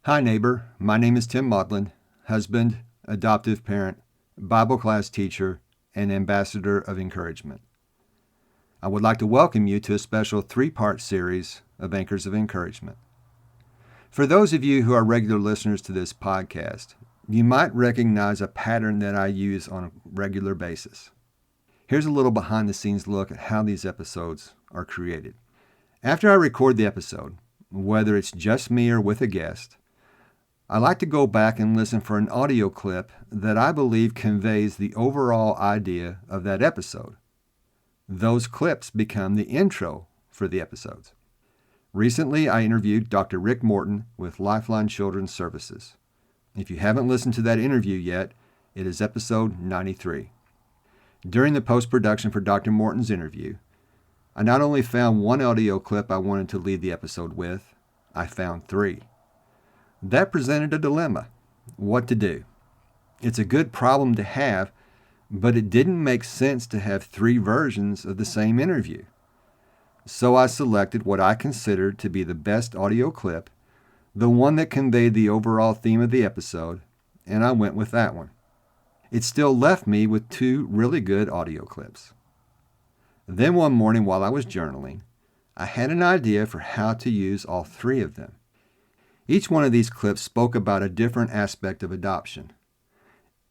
Hi, neighbor. My name is Tim Maudlin, husband, adoptive parent, Bible class teacher, and ambassador of encouragement. I would like to welcome you to a special 3-part series of Anchors of Encouragement. For those of you who are regular listeners to this podcast, you might recognize a pattern that I use on a regular basis. Here's a little behind-the-scenes look at how these episodes are created. After I record the episode, whether it's just me or with a guest, I like to go back and listen for an audio clip that I believe conveys the overall idea of that episode. Those clips become the intro for the episodes. Recently, I interviewed Dr. Rick Morton with Lifeline Children's Services. If you haven't listened to that interview yet, it is episode 93. During the post-production for Dr. Morton's interview, I not only found one audio clip I wanted to lead the episode with, I found 3. That presented a dilemma: what to do. It's a good problem to have, but it didn't make sense to have 3 versions of the same interview. So I selected what I considered to be the best audio clip, the one that conveyed the overall theme of the episode, and I went with that one. It still left me with 2 really good audio clips. Then one morning while I was journaling, I had an idea for how to use all 3 of them. Each one of these clips spoke about a different aspect of adoption.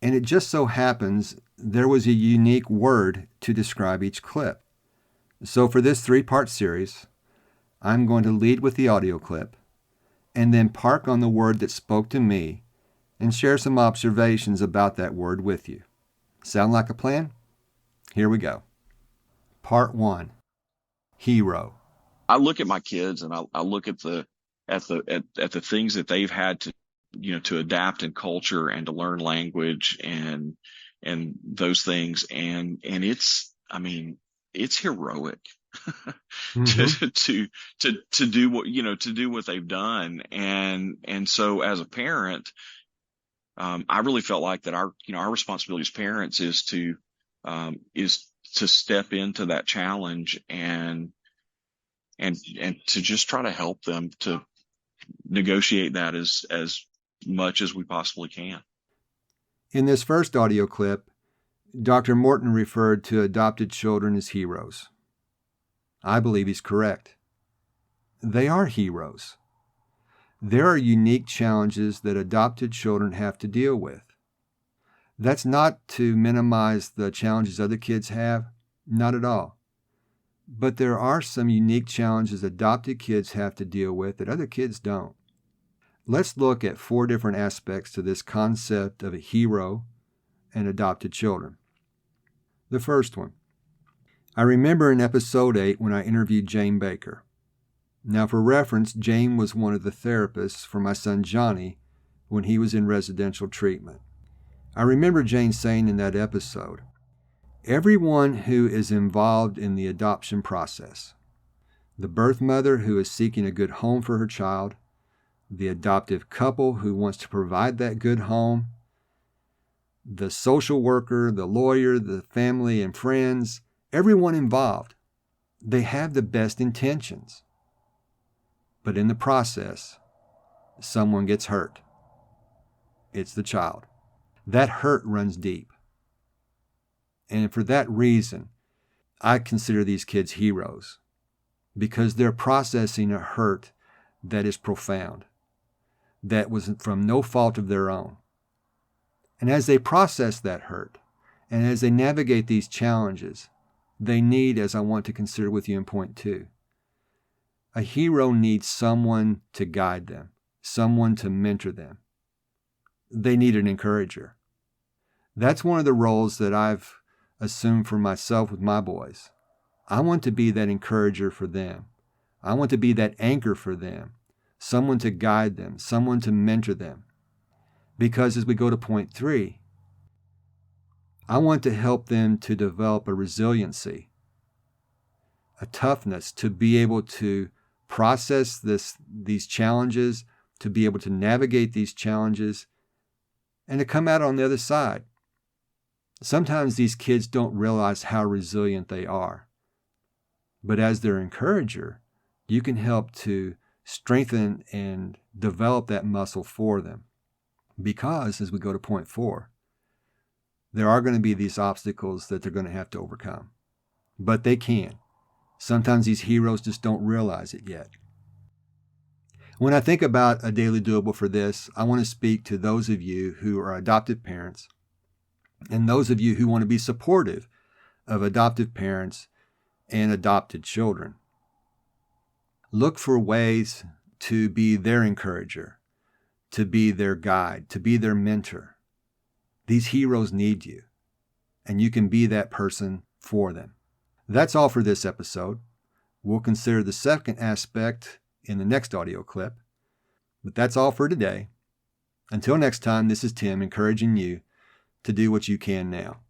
And it just so happens there was a unique word to describe each clip. So for this 3-part series, I'm going to lead with the audio clip and then park on the word that spoke to me and share some observations about that word with you. Sound like a plan? Here we go. Part 1. Hero. I look at my kids and I look at the things that they've had to, to adapt in culture and to learn language and those things. And it's heroic to do what they've done. And so as a parent, I really felt like that our responsibility as parents is to step into that challenge and to just try to help them to negotiate that as much as we possibly can. In this first audio clip, Dr. Morton referred to adopted children as heroes. I believe he's correct. They are heroes. There are unique challenges that adopted children have to deal with. That's not to minimize the challenges other kids have, not at all. But there are some unique challenges adopted kids have to deal with that other kids don't. Let's look at 4 different aspects to this concept of a hero and adopted children. The first one. I remember in episode 8 when I interviewed Jane Baker. Now for reference, Jane was one of the therapists for my son Johnny when he was in residential treatment. I remember Jane saying in that episode, everyone who is involved in the adoption process, the birth mother who is seeking a good home for her child, the adoptive couple who wants to provide that good home, the social worker, the lawyer, the family and friends, everyone involved, they have the best intentions. But in the process, someone gets hurt. It's the child. That hurt runs deep. And for that reason, I consider these kids heroes because they're processing a hurt that is profound, that was from no fault of their own. And as they process that hurt, and as they navigate these challenges, they need, as I want to consider with you in point 2, a hero needs someone to guide them, someone to mentor them. They need an encourager. That's one of the roles that I've assumed for myself with my boys. I want to be that encourager for them. I want to be that anchor for them, someone to guide them, someone to mentor them. Because as we go to point 3, I want to help them to develop a resiliency, a toughness to be able to process these challenges, to be able to navigate these challenges, and to come out on the other side. Sometimes these kids don't realize how resilient they are. But as their encourager, you can help to strengthen and develop that muscle for them. Because, as we go to point 4, there are going to be these obstacles that they're going to have to overcome. But they can. Sometimes these heroes just don't realize it yet. When I think about a daily doable for this, I want to speak to those of you who are adoptive parents and those of you who want to be supportive of adoptive parents and adopted children. Look for ways to be their encourager, to be their guide, to be their mentor. These heroes need you, and you can be that person for them. That's all for this episode. We'll consider the second aspect in the next audio clip. But that's all for today. Until next time, this is Tim encouraging you to do what you can now.